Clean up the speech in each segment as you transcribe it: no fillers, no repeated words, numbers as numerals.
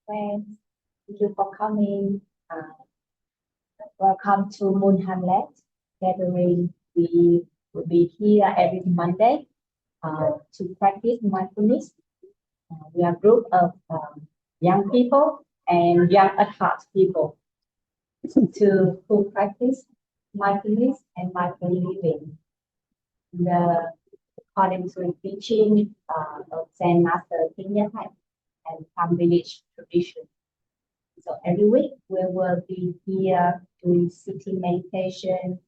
friends. Thank you for coming. Welcome to Moon Hamlet gathering. We will be here every Monday to practice mindfulness. We are a group of young people and young adult people who practice mindfulness and mindful living. According to the teaching of Zen Master Thich Nhat Hanh and Tham Village tradition. So every week we will be here doing sitting meditation.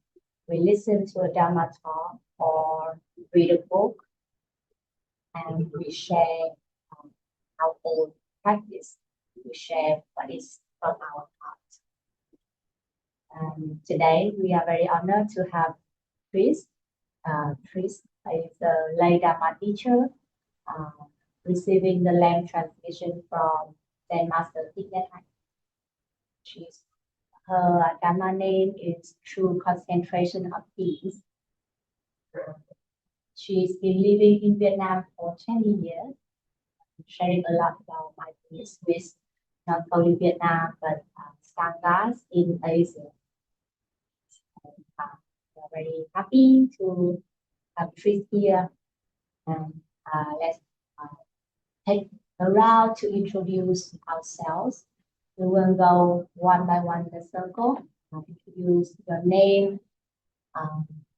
We listen to a Dharma talk or read a book, and we share our own practice. We share what is from our heart. Today we are very honored to have Trish. Trish is a lay Dharma teacher, receiving the land transmission from Zen Master Thich Nhat Hanh. Her Dharma name is True Concentration of Peace. She's been living in Vietnam for 20 years, sharing a lot about mindfulness with not only Vietnam but Sanghas in Asia. We're very happy to have Trish here, and let's take a round to introduce ourselves. We will go one by one in the circle. Introduce your name,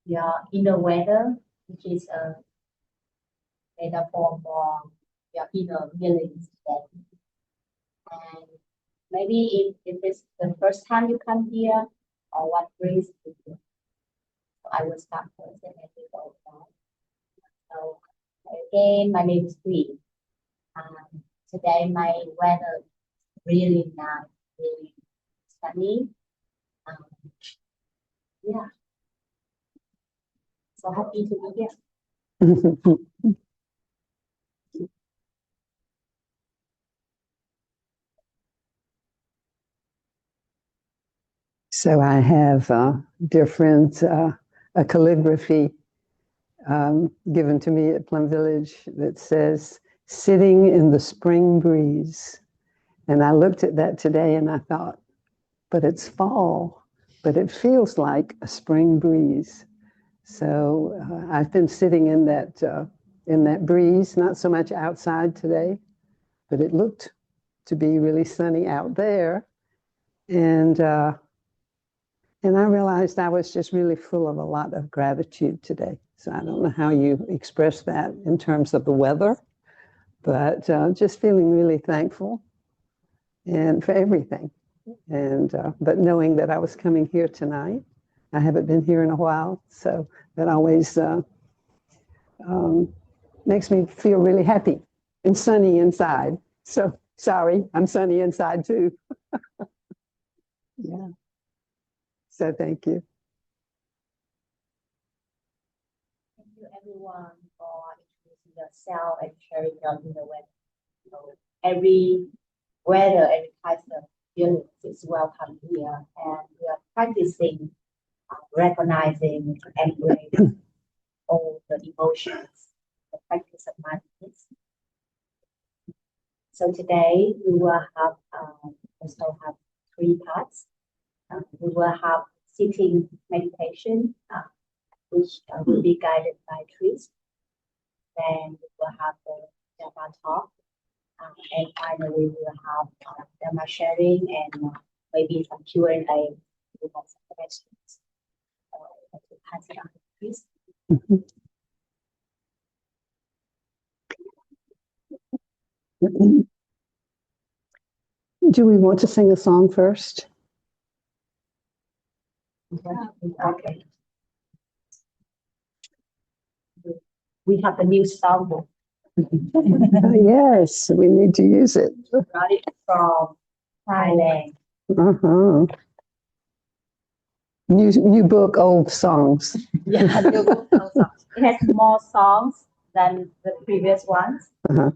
your inner weather, which is a metaphor for your inner feelings. And maybe if it's the first time you come here, or what brings you here. So I will start first and then we go down. So again, my name is Dharma. Today my weather really nice, really sunny. Yeah. So happy to be here. So I have different a calligraphy given to me at Plum Village that says, "Sitting in the spring breeze." And I looked at that today and I thought, but it's fall, but it feels like a spring breeze. So I've been sitting in that breeze, not so much outside today, but it looked to be really sunny out there. And I realized I was just really full of a lot of gratitude today. So I don't know how you express that in terms of the weather, but just feeling really thankful and for everything. And but knowing that I was coming here tonight, I haven't been here in a while, so that always makes me feel really happy and sunny inside. So sorry, I'm sunny inside too. Yeah. So thank you. Thank you everyone for introducing yourself and sharing your inner weather. So every weather, every type of feelings is welcome here, and we are practicing recognizing and embracing all the emotions, the practice of mindfulness. So today we will have also have three parts. We will have sitting meditation, which will be guided by Trish. Then we will have the Dharma talk. And finally, we will have Dharma sharing and maybe some Q&A. We have some questions. To pass it on to Trish. Do we want to sing a song first? Okay. We have a new songbook. Yes, we need to use it. Got it from Thailand. New book, old songs. Yeah, new book, old songs. It has more songs than the previous ones. Oh,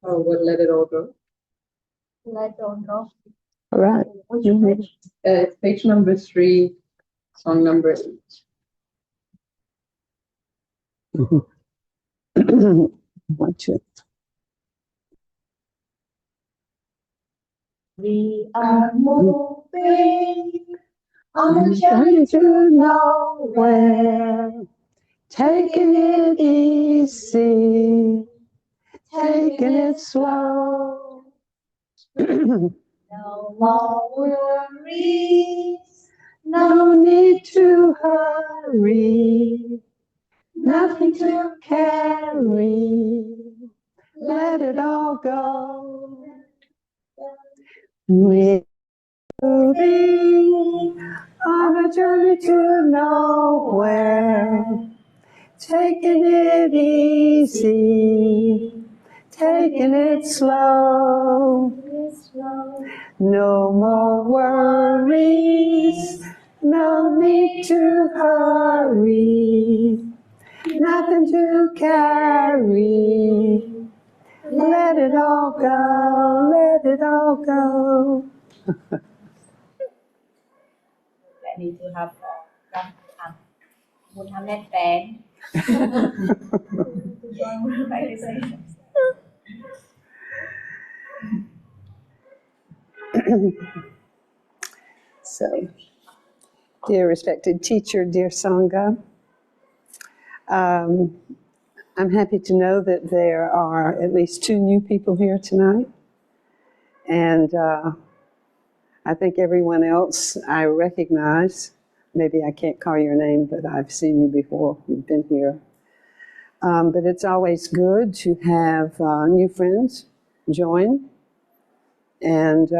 we'll let it all go. Let it all go. All right. Which page? It's page number 3, song number 8. Want to. We are moving on a journey journey to to nowhere, nowhere, taking it easy, taking it slow. No more worries, No need to hurry, nothing to carry. Let it all go. We're moving on a journey to nowhere, taking it easy, taking it slow. No more worries, no need to hurry, nothing to carry. Let it all go, let it all go. ready to have một Hamlet band. So, dear respected teacher, dear Sangha, I'm happy to know that there are at least 2 new people here tonight. And I think everyone else I recognize. Maybe I can't call your name, but I've seen you before. You've been here. But it's always good to have new friends join. And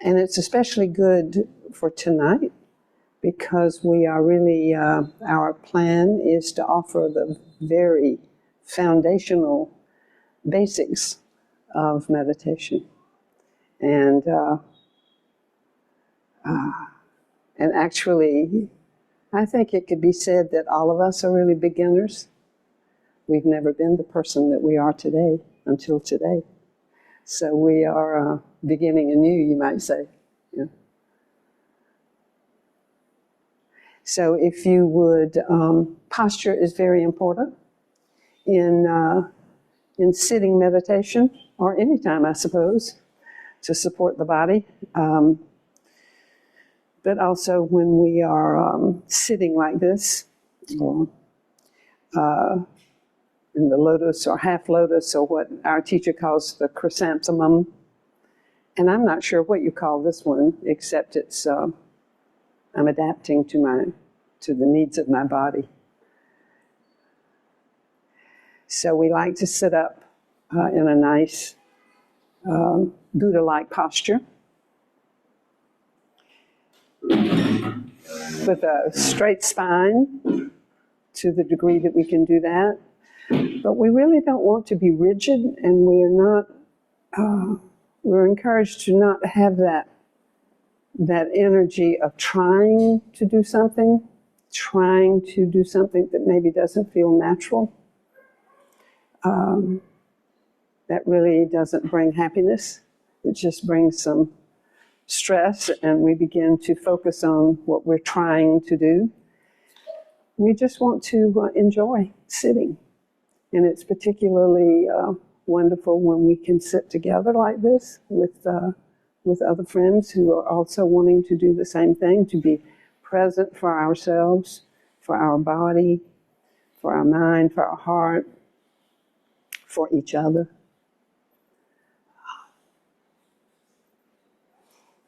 it's especially good for tonight because we are really, our plan is to offer the very foundational basics of meditation. And actually, I think it could be said that all of us are really beginners. We've never been the person that we are today until today. So we are beginning anew, you might say. Yeah. So if you would, posture is very important in sitting meditation, or any time, I suppose, to support the body. But also when we are sitting like this, or in the lotus or half lotus, or what our teacher calls the chrysanthemum. And I'm not sure what you call this one, except it's I'm adapting to the needs of my body. So we like to sit up in a nice Buddha-like posture with a straight spine to the degree that we can do that. But we really don't want to be rigid, and we're encouraged to not have that energy of trying to do something that maybe doesn't feel natural. That really doesn't bring happiness. It just brings some stress, and we begin to focus on what we're trying to do. We just want to enjoy sitting. And it's particularly wonderful when we can sit together like this with other friends who are also wanting to do the same thing, to be present for ourselves, for our body, for our mind, for our heart, for each other.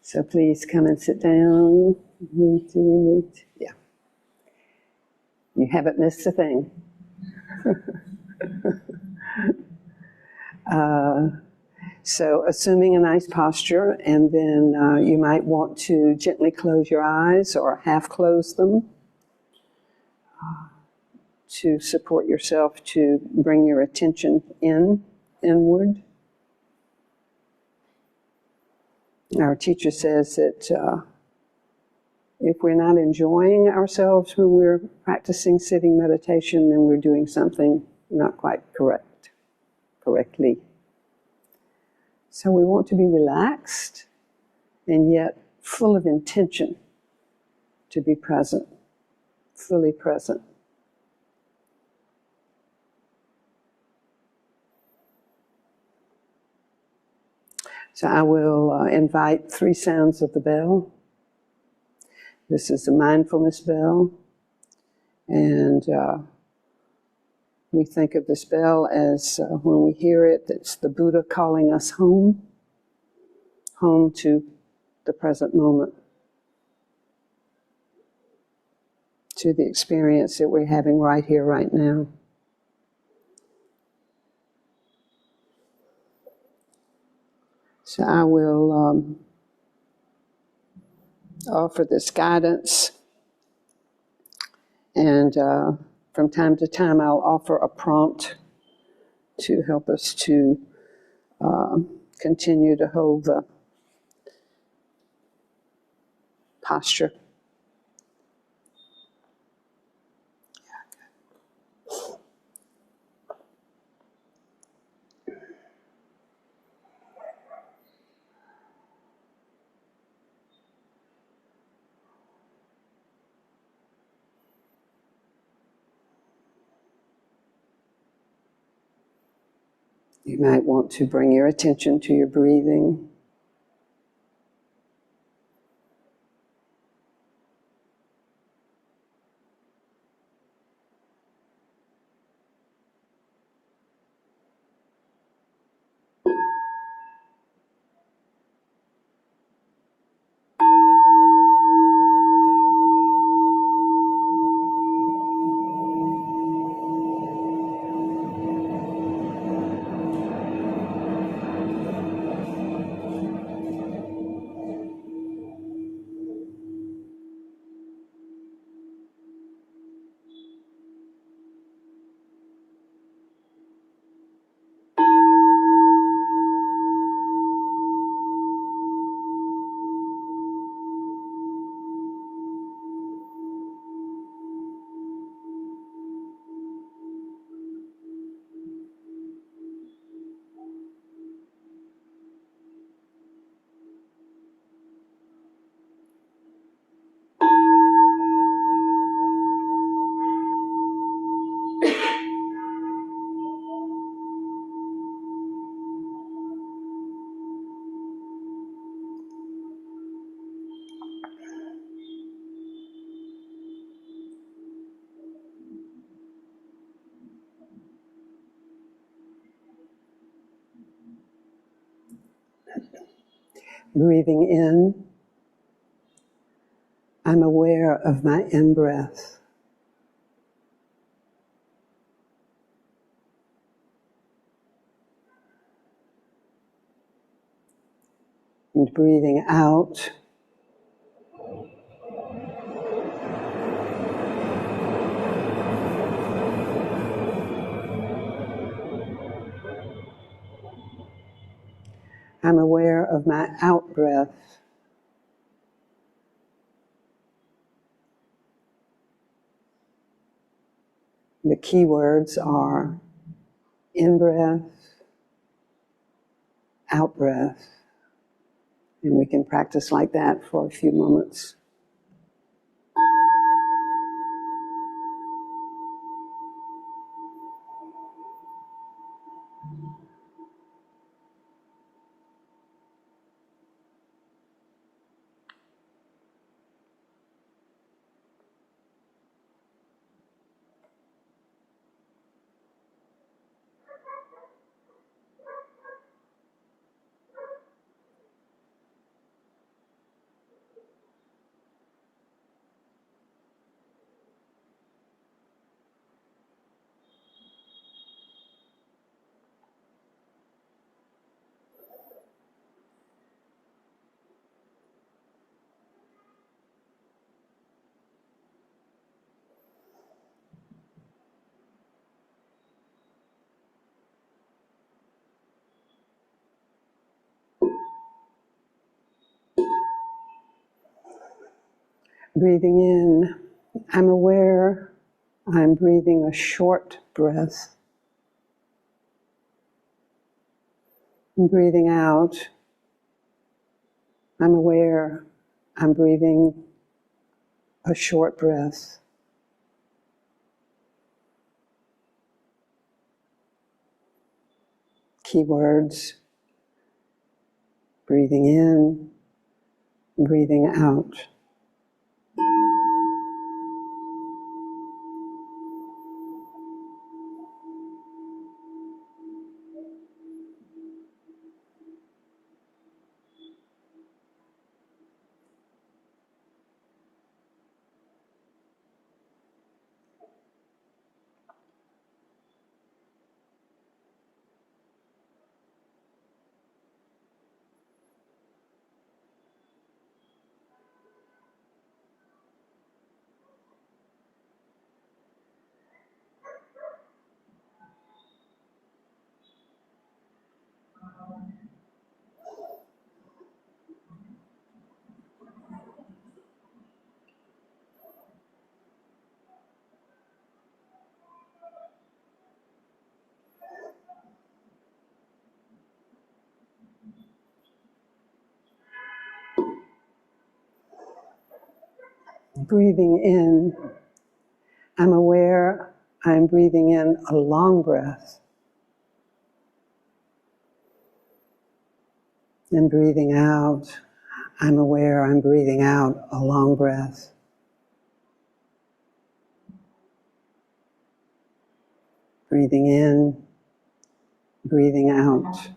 So please come and sit down. Yeah. You haven't missed a thing. So assuming a nice posture, and then you might want to gently close your eyes or half close them to support yourself to bring your attention inward. Our teacher says that if we're not enjoying ourselves when we're practicing sitting meditation, then we're doing something not quite correctly. So we want to be relaxed and yet full of intention to be present, fully present. So I will invite 3 sounds of the bell. This is the mindfulness bell, and we think of this bell as when we hear it, it's the Buddha calling us home to the present moment, to the experience that we're having right here, right now. So I will offer this guidance, and from time to time I'll offer a prompt to help us to continue to hold the posture. You might want to bring your attention to your breathing. Breathing in, I'm aware of my in-breath. And breathing out, I'm aware of my out-breath. The key words are in-breath, out-breath, and we can practice like that for a few moments. Breathing in, I'm aware I'm breathing a short breath. And breathing out, I'm aware I'm breathing a short breath. Key words, Breathing in, breathing out. Breathing in, I'm aware I'm breathing in a long breath. And breathing out, I'm aware I'm breathing out a long breath. Breathing in, breathing out.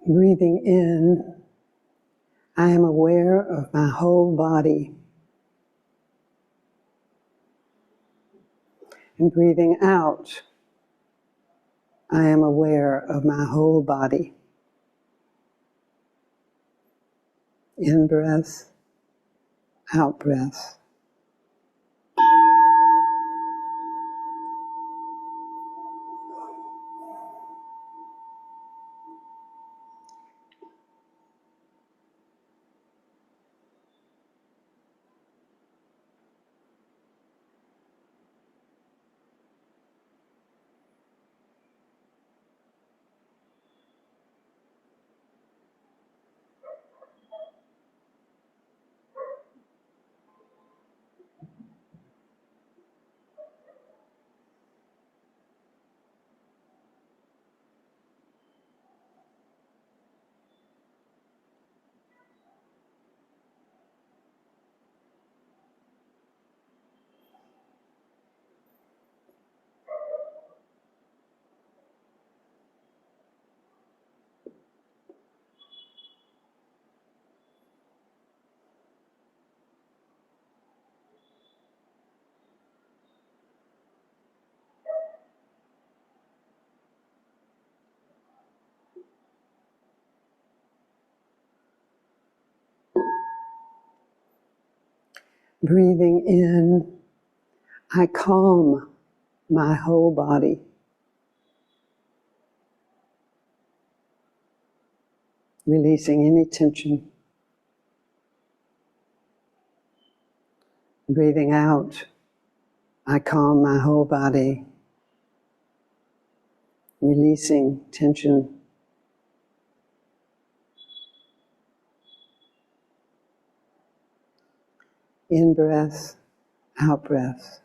Breathing in, I am aware of my whole body. And breathing out, I am aware of my whole body. In breath, out breath. Breathing in, I calm my whole body. Releasing any tension. Breathing out, I calm my whole body, releasing tension. In breath, out breath.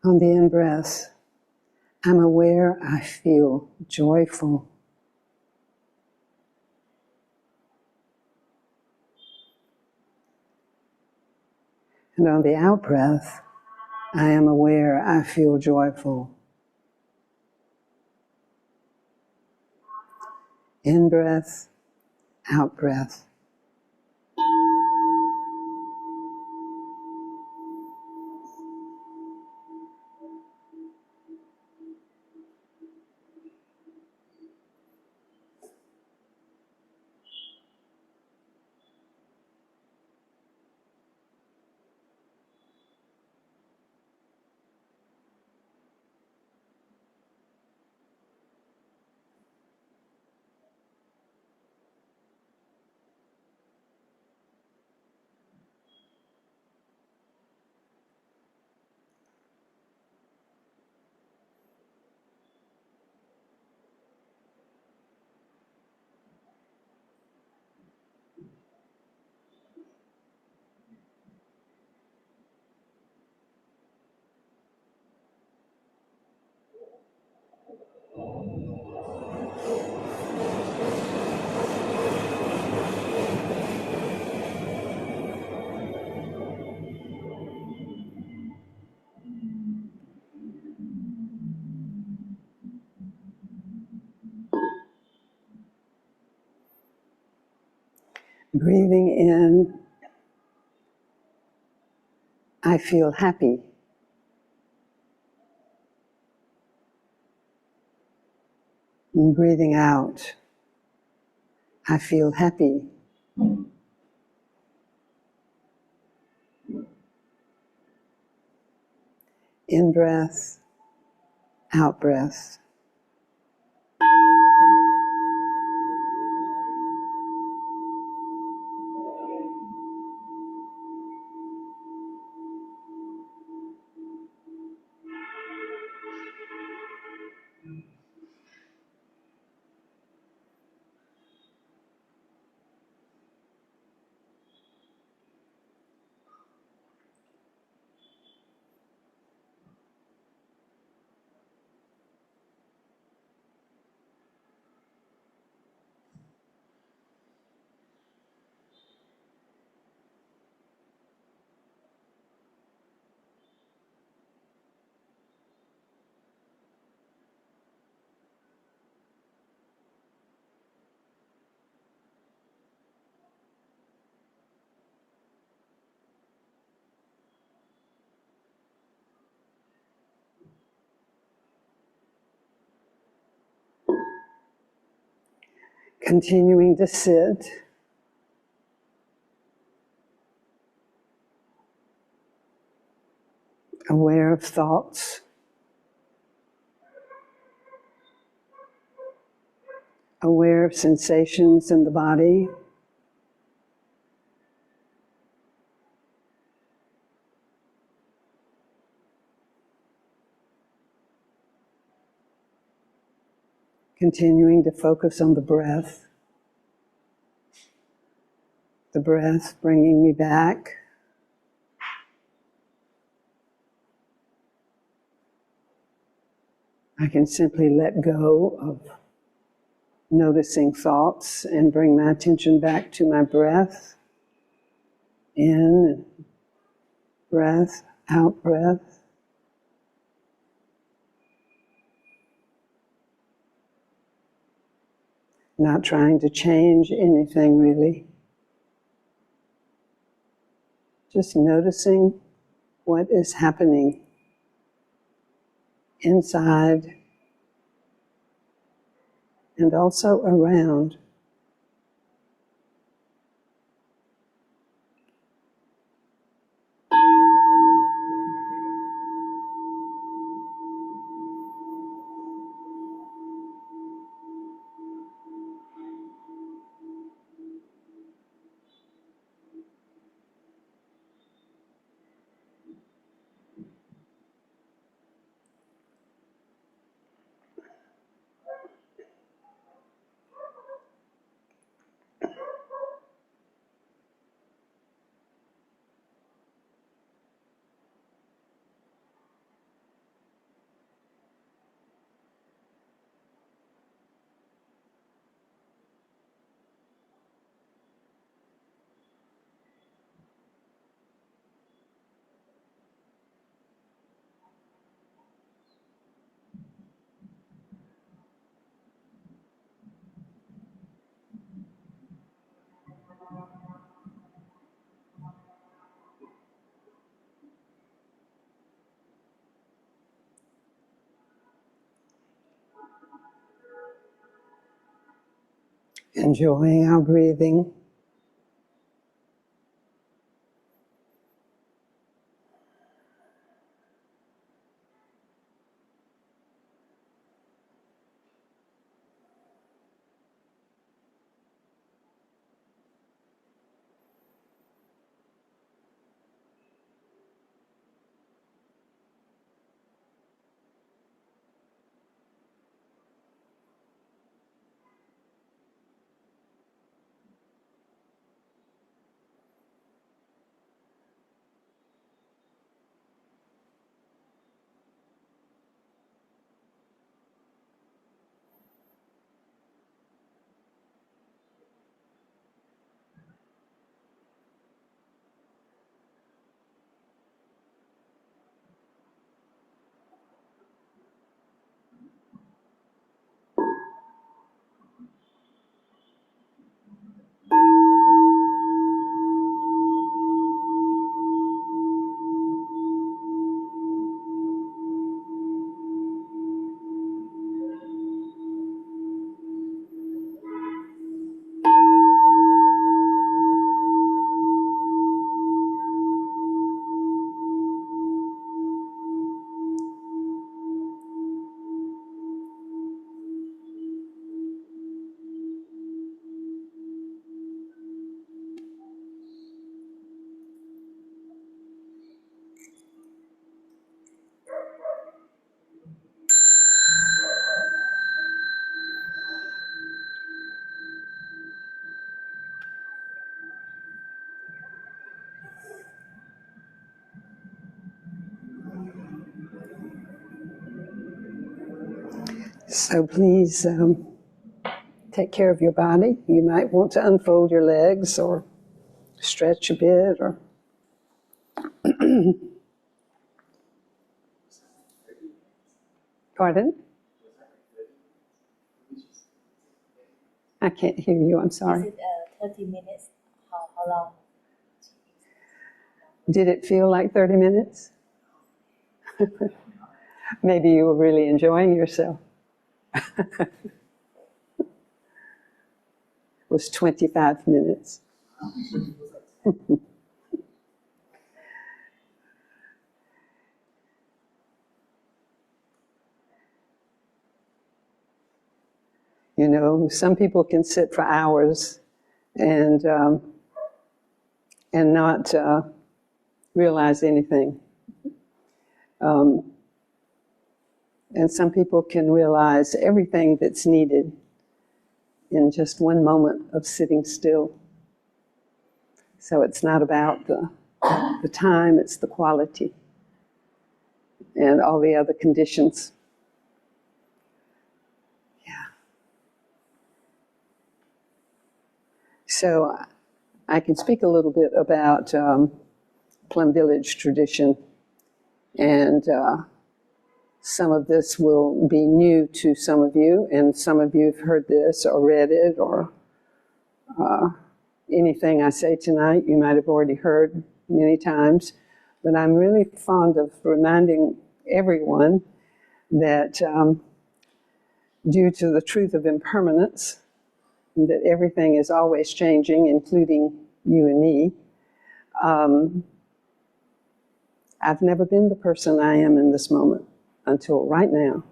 On the in-breath, I'm aware I feel joyful. And on the out-breath, I am aware I feel joyful. In-breath, out-breath. Breathing in, I feel happy. And breathing out, I feel happy. In breath, out breath. Continuing to sit. of thoughts, aware of sensations in the body. Continuing to focus on the breath bringing me back. I can simply let go of noticing thoughts and bring my attention back to my breath. In, breath, out breath. Not trying to change anything really. Just noticing what is happening inside and also around. Enjoying our breathing. So please take care of your body. You might want to unfold your legs or stretch a bit or Pardon? I can't hear you, I'm sorry. Is it 30 minutes? How long? Did it feel like 30 minutes? Maybe you were really enjoying yourself. It was 25 minutes. You know, some people can sit for hours and not realize anything. And some people can realize everything that's needed in just one moment of sitting still. So it's not about the time, it's the quality and all the other conditions. Yeah. So I can speak a little bit about Plum Village tradition, and some of this will be new to some of you, and some of you have heard this or read it, or anything I say tonight you might have already heard many times. But I'm really fond of reminding everyone that due to the truth of impermanence, that everything is always changing, including you and me, I've never been the person I am in this moment until right now.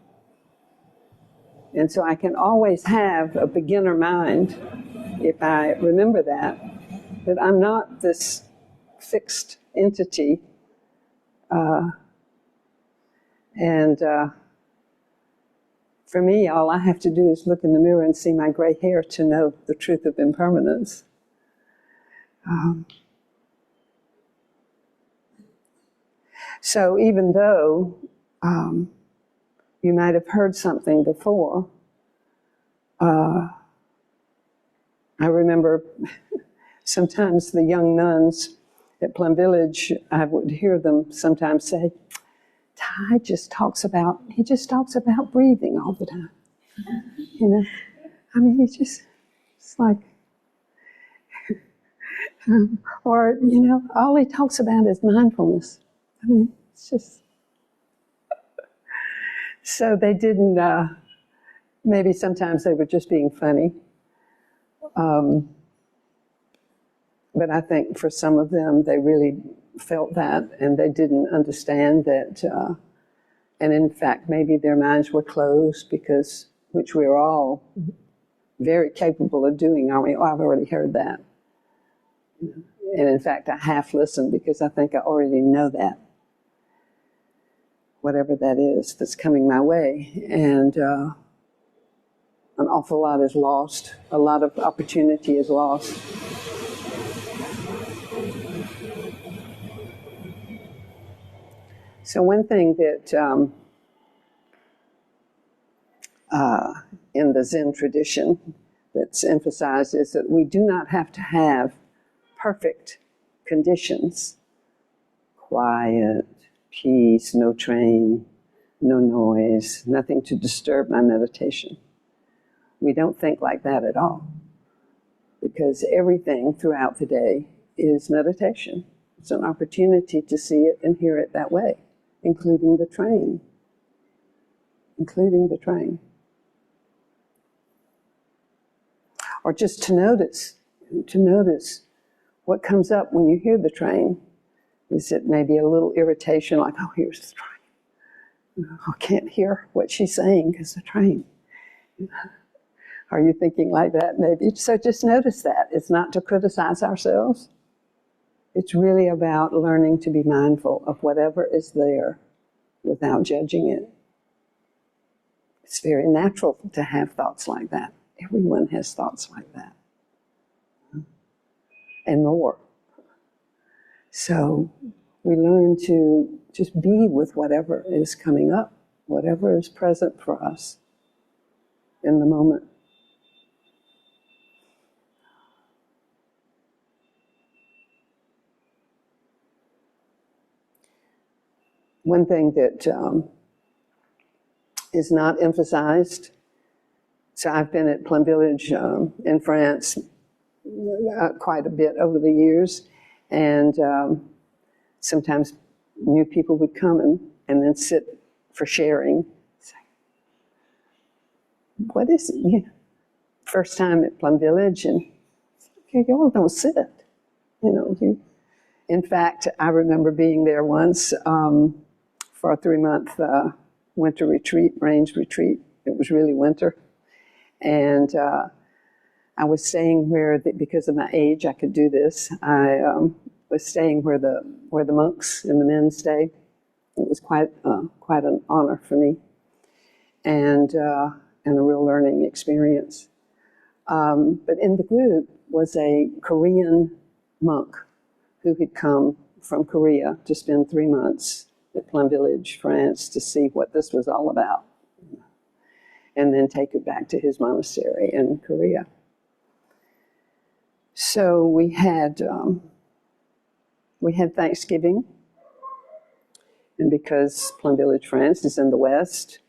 And so I can always have a beginner mind, if I remember that I'm not this fixed entity. For me, all I have to do is look in the mirror and see my gray hair to know the truth of impermanence. So even though you might have heard something before, I remember sometimes the young nuns at Plum Village, I would hear them sometimes say, he just talks about breathing all the time. You know, I mean, it's like, or, you know, all he talks about is mindfulness. I mean, it's just, so they didn't, maybe sometimes they were just being funny. But I think for some of them, they really felt that, and they didn't understand that, and in fact, maybe their minds were closed, because, which we're all very capable of doing, aren't we? Oh, I've already heard that. And in fact, I half listen because I think I already know that, whatever that is that's coming my way. And an awful lot is lost. A lot of opportunity is lost. So one thing that in the Zen tradition that's emphasized is that we do not have to have perfect conditions. Quiet, peace, no train, no noise, nothing to disturb my meditation. We don't think like that at all, because everything throughout the day is meditation. It's an opportunity to see it and hear it that way, including the train. Including the train. Or just to notice what comes up when you hear the train. Is it maybe a little irritation, like, oh, here's the train. I can't hear what she's saying because the train. Are you thinking like that? Maybe. So just notice that. It's not to criticize ourselves. It's really about learning to be mindful of whatever is there without judging it. It's very natural to have thoughts like that. Everyone has thoughts like that. And more. So we learn to just be with whatever is coming up, whatever is present for us in the moment. One thing that is not emphasized, so I've been at Plum Village in France quite a bit over the years, and sometimes new people would come and then sit for sharing. What is it? Yeah. First time at Plum Village, and okay, y'all don't sit. You know, in fact, I remember being there once for a 3-month winter retreat, range retreat. It was really winter. And I was staying where, because of my age, I could do this. I was staying where the monks and the men stayed. It was quite an honor for me, and a real learning experience. But in the group was a Korean monk who had come from Korea to spend 3 months at Plum Village, France, to see what this was all about, and then take it back to his monastery in Korea. So we had Thanksgiving, and because Plum Village, France, is in the West,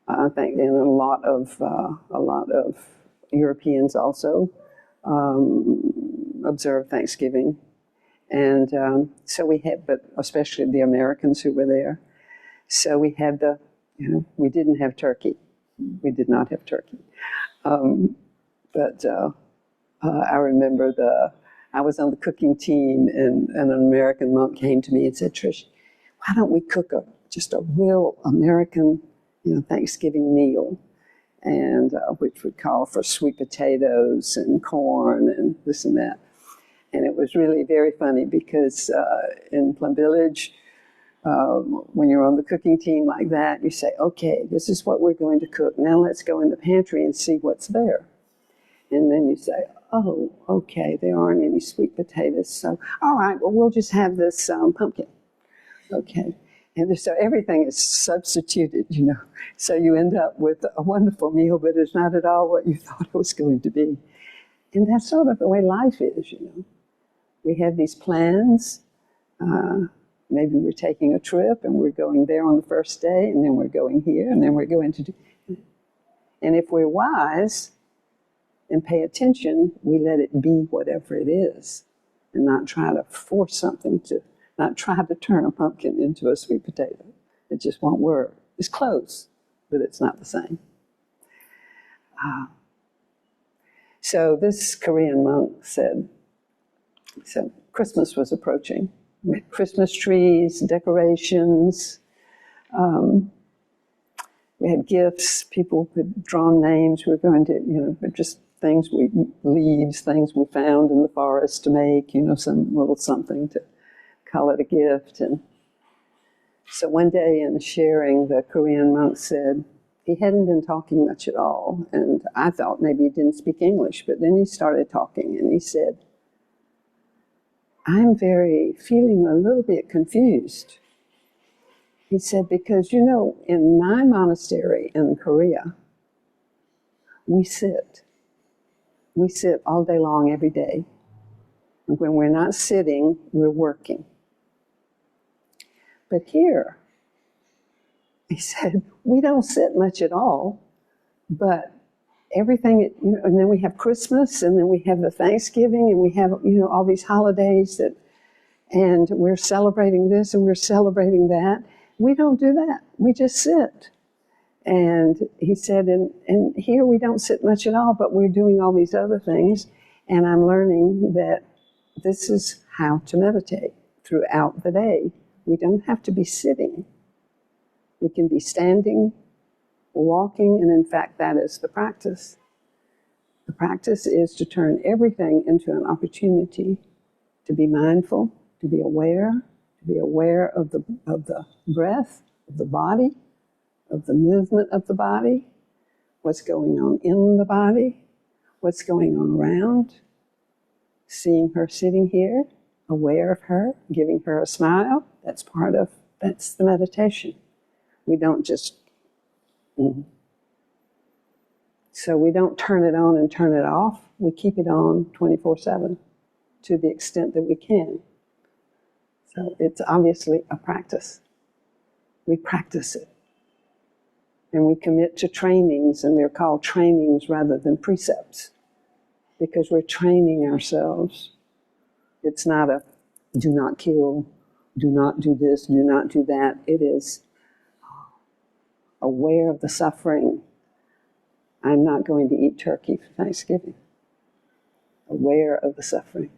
I think, and a lot of Europeans also observe Thanksgiving, and so we had, but especially the Americans who were there. So we had we didn't have turkey. We did not have turkey, but I remember I was on the cooking team, and an American monk came to me and said, "Trish, why don't we cook just a real American, Thanksgiving meal?" And which would call for sweet potatoes and corn and this and that. And it was really very funny because in Plum Village, when you're on the cooking team like that, you say, "Okay, this is what we're going to cook. Now let's go in the pantry and see what's there." And then you say, "Oh, okay, there aren't any sweet potatoes. So, all right, well, we'll just have this pumpkin." Okay. And so everything is substituted, So you end up with a wonderful meal, but it's not at all what you thought it was going to be. And that's sort of the way life is, We have these plans. Maybe we're taking a trip and we're going there on the first day, and then we're going here, and then we're going to do. And if we're wise and pay attention, we let it be whatever it is, and not try to force something not try to turn a pumpkin into a sweet potato. It just won't work. It's close, but it's not the same. So this Korean monk said, so Christmas was approaching. We had Christmas trees, decorations. We had gifts. People had drawn names. We were going to, just leaves, things we found in the forest to make, some little something to call it a gift. And so one day in sharing, the Korean monk said he hadn't been talking much at all, and I thought maybe he didn't speak English, but then he started talking, and he said, "I'm feeling a little bit confused." He said, because, in my monastery in Korea, we sit all day long every day. And when we're not sitting, we're working. But here, he said, we don't sit much at all, but everything, and then we have Christmas, and then we have the Thanksgiving, and we have, all these holidays and we're celebrating this and we're celebrating that. We don't do that. We just sit. And he said, and here we don't sit much at all, but we're doing all these other things, and I'm learning that this is how to meditate throughout the day. We don't have to be sitting. We can be standing, walking, and in fact, that is the practice. The practice is to turn everything into an opportunity to be mindful, to be aware of the breath, of the body, of the movement of the body, what's going on in the body, what's going on around, seeing her sitting here, aware of her, giving her a smile. That's the meditation. We don't just, so we don't turn it on and turn it off. We keep it on 24/7 to the extent that we can. So it's obviously a practice. We practice it. And we commit to trainings, and they're called trainings rather than precepts, because we're training ourselves. It's not a do not kill, do not do this, do not do that. It is aware of the suffering. I'm not going to eat turkey for Thanksgiving. Aware of the suffering.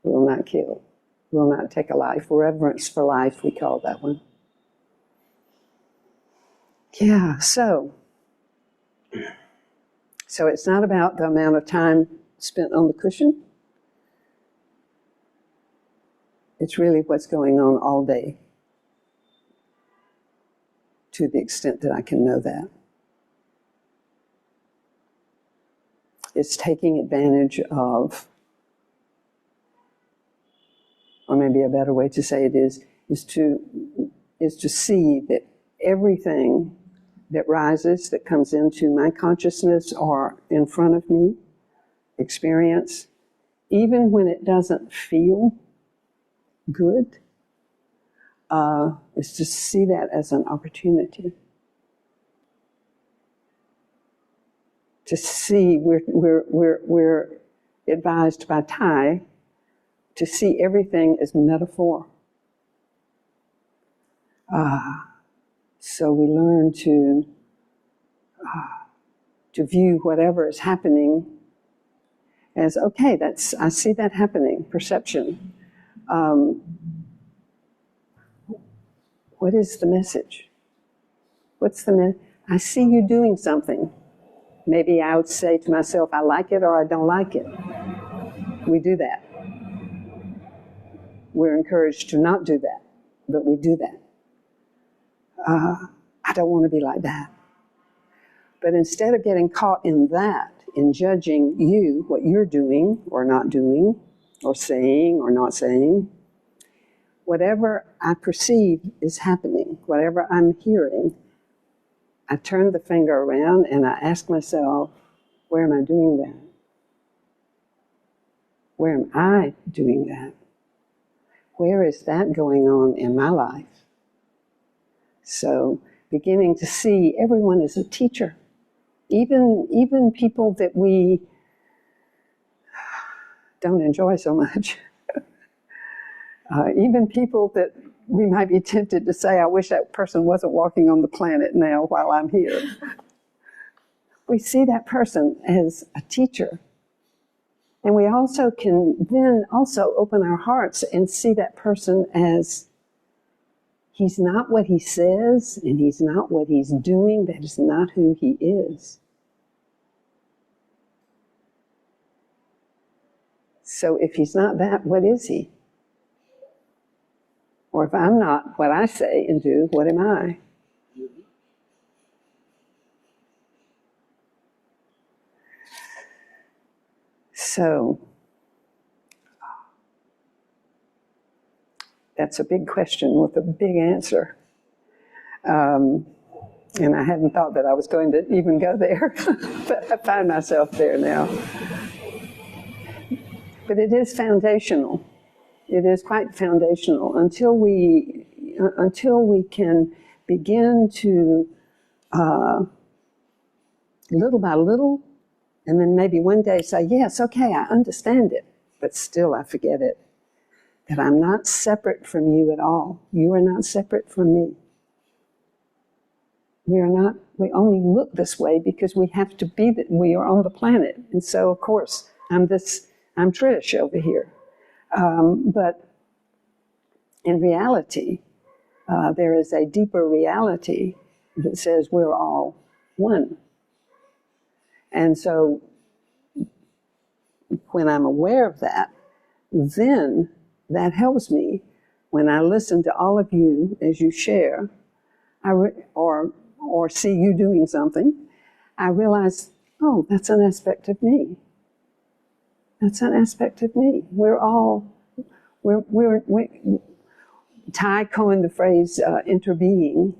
Will not kill. Will not take a life. Reverence for life, we call that one. Yeah, so So it's not about the amount of time spent on the cushion. It's really what's going on all day, to the extent that I can know that. It's taking advantage of, or maybe a better way to say it is to see that everything that rises, that comes into my consciousness or in front of me, experience, even when it doesn't feel good, is to see that as an opportunity. To see, we're advised by Thai to see everything as metaphor. So we learn to view whatever is happening as, okay, I see that happening, perception. What is the message? What's the I see you doing something. Maybe I would say to myself, I like it or I don't like it. We do that. We're encouraged to not do that, but we do that. I don't want to be like that. But instead of getting caught in that, in judging you, what you're doing or not doing, or saying or not saying, whatever I perceive is happening, whatever I'm hearing, I turn the finger around and I ask myself, where am I doing that? Where am I doing that? Where is that going on in my life? So beginning to see everyone as a teacher. Even people that we don't enjoy so much. Even people that we might be tempted to say, I wish that person wasn't walking on the planet now while I'm here. We see that person as a teacher. And we also can then also open our hearts and see that person as he's not what he says and he's not what he's doing. That is not who he is. So if he's not that, what is he? Or if I'm not what I say and do, what am I? So that's a big question with a big answer. And I hadn't thought that I was going to even go there, but I find myself there now. But it is foundational. It is quite foundational until we can begin to, little by little, and then maybe one day say, yes, okay, I understand it, but still I forget it. That I'm not separate from you at all. You are not separate from me. We only look this way because we have to be that we are on the planet. And so, of course, I'm Trish over here. But in reality, there is a deeper reality that says we're all one. And so when I'm aware of that, then that helps me when I listen to all of you as you share, or see you doing something, I realize, oh, that's an aspect of me. That's an aspect of me. Thai coined the phrase interbeing,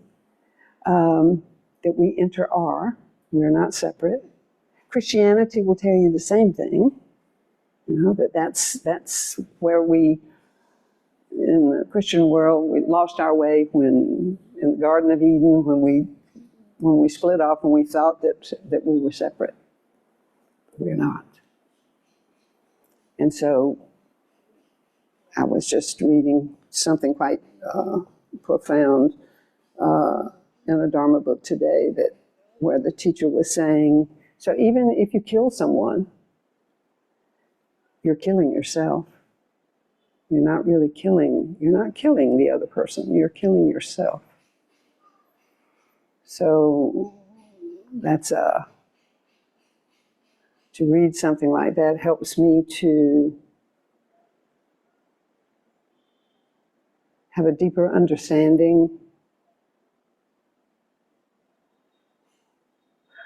that we inter-are, we're not separate. Christianity will tell you the same thing, that's where we, in the Christian world, we lost our way when, in the Garden of Eden, when we split off and we thought that we were separate. We're not. And so I was just reading something quite profound in a Dharma book today, where the teacher was saying, so even if you kill someone, you're killing yourself. You're not killing the other person, you're killing yourself. So that's to read something like that helps me to have a deeper understanding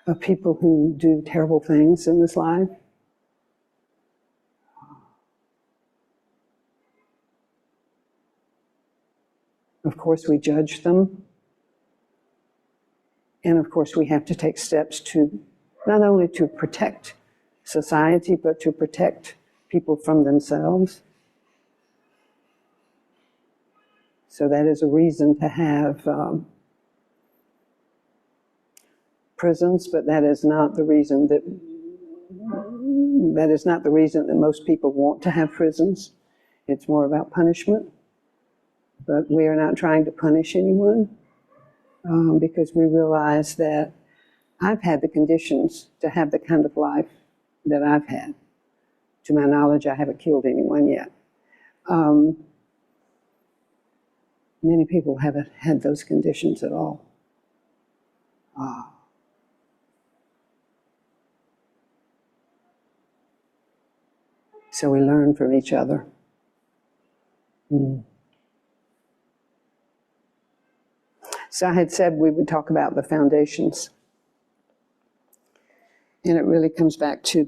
of people who do terrible things in this life. Of course, we judge them. And of course, we have to take steps to not only to protect society, but to protect people from themselves. So that is a reason to have prisons, but that is not the reason that most people want to have prisons. It's more about punishment. But we are not trying to punish anyone because we realize that I've had the conditions to have the kind of life that I've had. To my knowledge, I haven't killed anyone yet. Many people haven't had those conditions at all. So we learn from each other. So I had said we would talk about the foundations. And it really comes back to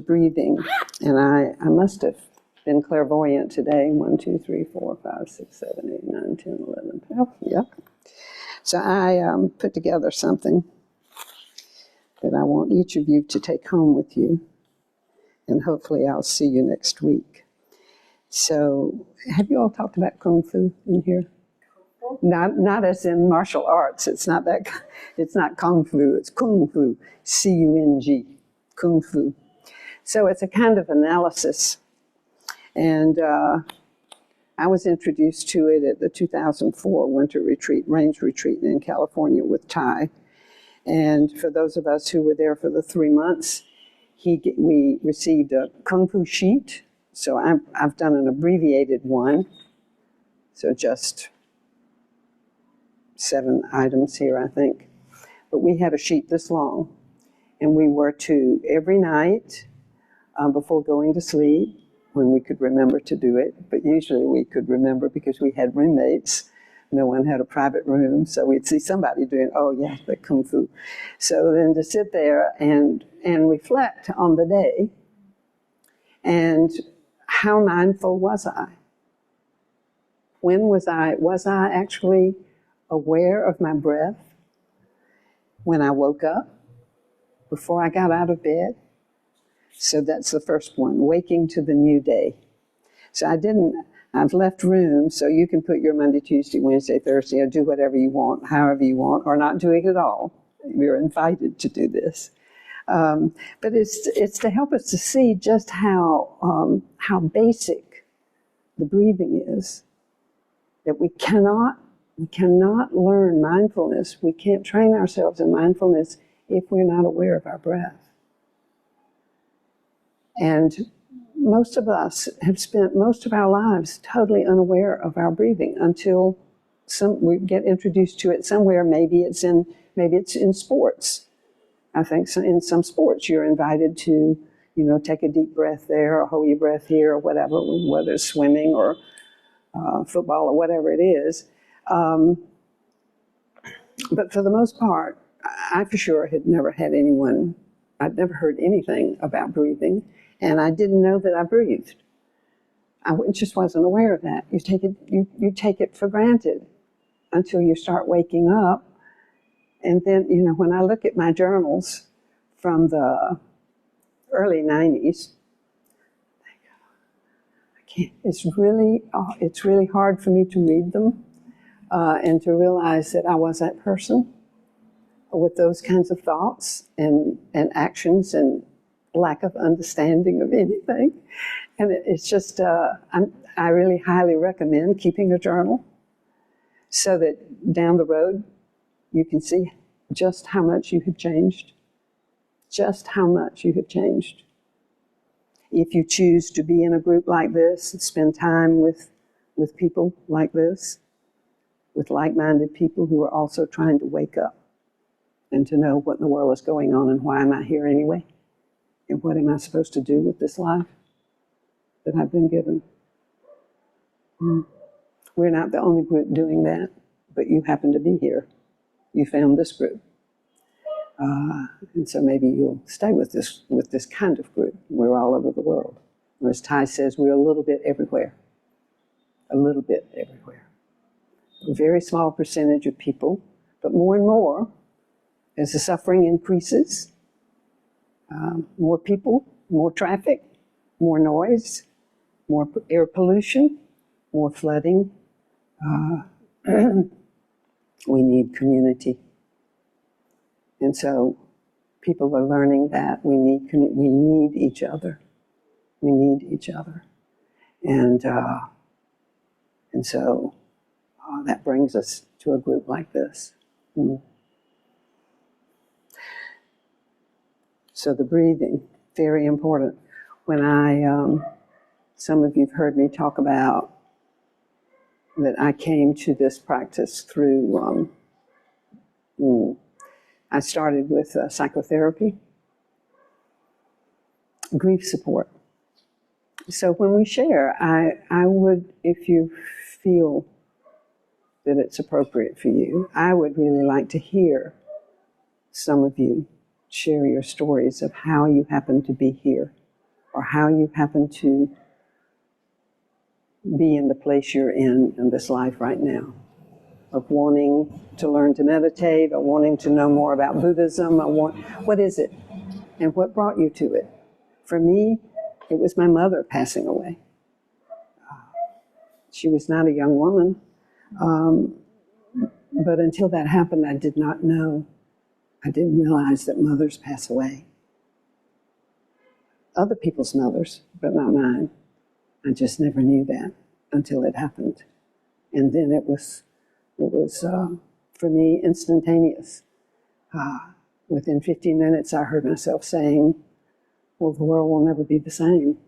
breathing. And I must have been clairvoyant today. 1, 2, 3, 4, 5, 6, 7, 8, 9, 10, 11, 12. Yep. So I put together something that I want each of you to take home with you. And hopefully I'll see you next week. So have you all talked about Kung Fu in here? Not as in martial arts. It's not that. It's not Kung Fu. It's Kung Fu. C-U-N-G. Kung Fu. So it's a kind of analysis, and I was introduced to it at the 2004 winter retreat, range retreat in California with Ty. And for those of us who were there for the 3 months, we received a Kung Fu sheet. So I've done an abbreviated one. So just 7 items here, I think. But we had a sheet this long, and we were to, every night before going to sleep, when we could remember to do it, but usually we could remember because we had roommates. No one had a private room, so we'd see somebody doing, oh yeah, the Kung Fu. So then to sit there and reflect on the day, and how mindful was I? When was I actually aware of my breath when I woke up, before I got out of bed? So that's the first one, waking to the new day. So I've left room so you can put your Monday, Tuesday, Wednesday, Thursday, or do whatever you want, however you want, or not do it at all. You're invited to do this. But it's to help us to see just how basic the breathing is, that we cannot learn mindfulness. We can't train ourselves in mindfulness if we're not aware of our breath. And most of us have spent most of our lives totally unaware of our breathing until we get introduced to it somewhere. Maybe it's in sports. I think in some sports you're invited to, take a deep breath there, or hold your breath here, or whatever, whether it's swimming or football or whatever it is. But for the most part, I for sure had never had anyone, I'd never heard anything about breathing, and I didn't know that I breathed. I just wasn't aware of that. You take it for granted until you start waking up. And then, when I look at my journals from the early 90s, it's really hard for me to read them and to realize that I was that person with those kinds of thoughts and actions and lack of understanding of anything. And it's just, I really highly recommend keeping a journal so that down the road you can see just how much you have changed. Just how much you have changed. If you choose to be in a group like this and spend time with people like this, with like-minded people who are also trying to wake up and to know what in the world is going on and why am I here anyway. And what am I supposed to do with this life that I've been given? We're not the only group doing that, but you happen to be here. You found this group. And so maybe you'll stay with this kind of group. We're all over the world. Or as Ty says, we're a little bit everywhere. A little bit everywhere. A very small percentage of people, but more and more, as the suffering increases, more people, more traffic, more noise, more air pollution, more flooding. We need community. And so people are learning that we need each other. We need each other. And so that brings us to a group like this. So the breathing, very important. When some of you've heard me talk about that I came to this practice through, I started with psychotherapy, grief support. So when we share, I would, if you feel that it's appropriate for you, I would really like to hear some of you share your stories of how you happen to be here, or how you happen to be in the place you're in this life right now, of wanting to learn to meditate, or wanting to know more about Buddhism, or what is it, and what brought you to it? For me, it was my mother passing away. She was not a young woman, but until that happened, I did not know. I didn't realize that mothers pass away. Other people's mothers, but not mine. I just never knew that until it happened. And then it was for me, instantaneous. Within 15 minutes, I heard myself saying, well, the world will never be the same.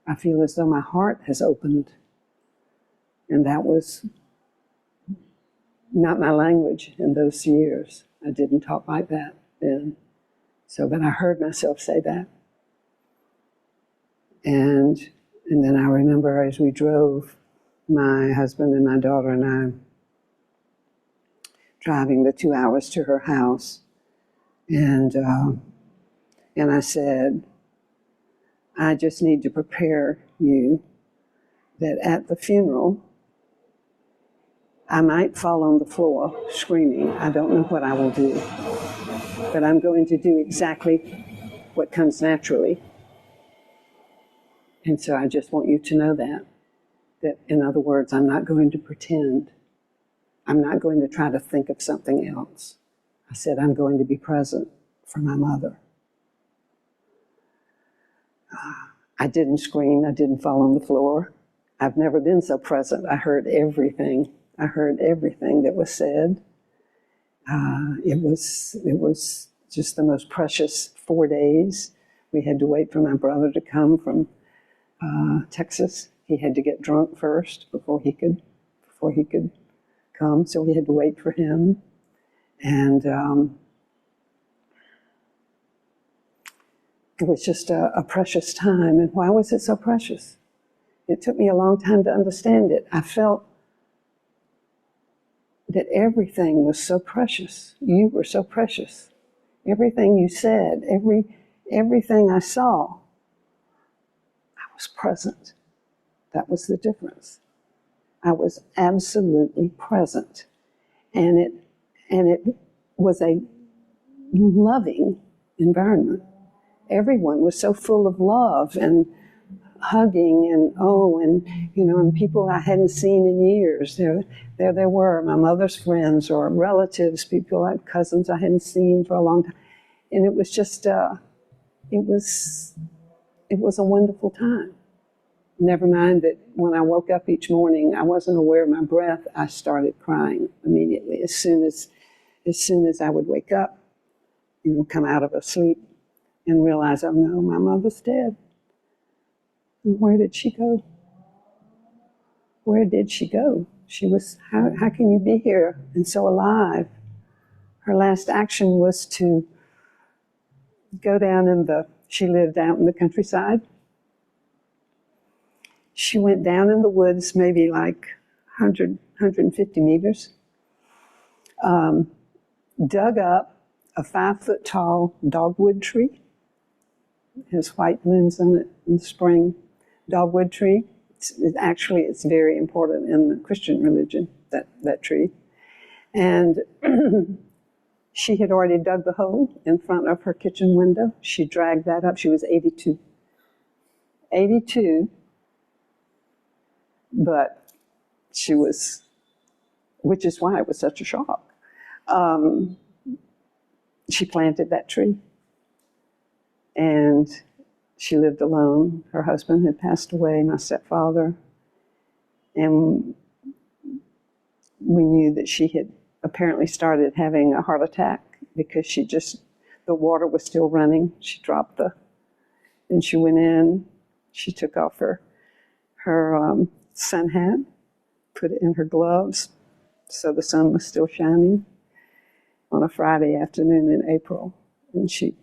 I feel as though my heart has opened. And that was not my language in those years. I didn't talk like that then. So, but I heard myself say that. And then I remember as we drove, my husband and my daughter and I, driving the 2 hours to her house. And I said, I just need to prepare you that at the funeral, I might fall on the floor screaming. I don't know what I will do, but I'm going to do exactly what comes naturally. And so I just want you to know that in other words, I'm not going to pretend. I'm not going to try to think of something else. I said, I'm going to be present for my mother. I didn't scream. I didn't fall on the floor. I've never been so present. I heard everything. I heard everything that was said. It was just the most precious 4 days. We had to wait for my brother to come from Texas. He had to get drunk first before he could come. So we had to wait for him. And it was just a precious time. And why was it so precious? It took me a long time to understand it. I felt that everything was so precious. You were so precious. Everything you said, everything I saw, I was present. That was the difference. I was absolutely present. And it was a loving environment. Everyone was so full of love and hugging and people I hadn't seen in years. There they were, my mother's friends or relatives, people like cousins I hadn't seen for a long time. And it was just, it was a wonderful time. Never mind that when I woke up each morning, I wasn't aware of my breath. I started crying immediately. As soon as I would wake up, come out of a sleep and realize, oh no, my mother's dead. And where did she go? Where did she go? She was, how can you be here and so alive? Her last action was to go down she lived out in the countryside. She went down in the woods, maybe like 150 meters, dug up a 5-foot tall dogwood tree. It has white blooms on it in the spring. Dogwood tree. It's very important in the Christian religion, that tree. And she had already dug the hole in front of her kitchen window. She dragged that up. She was 82. 82, but she was, which is why it was such a shock. She planted that tree. And she lived alone. Her husband had passed away, my stepfather. And we knew that she had apparently started having a heart attack because the water was still running. She dropped and she went in. She took off her sun hat, put it in her gloves, so the sun was still shining on a Friday afternoon in April. And she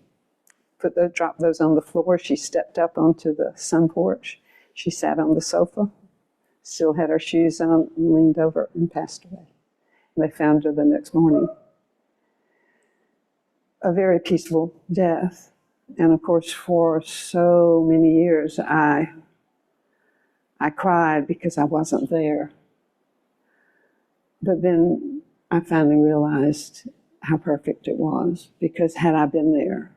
dropped those on the floor. She stepped up onto the sun porch. She sat on the sofa, still had her shoes on, and leaned over and passed away. And they found her the next morning. A very peaceful death. And of course, for so many years, I cried because I wasn't there. But then I finally realized how perfect it was, because had I been there,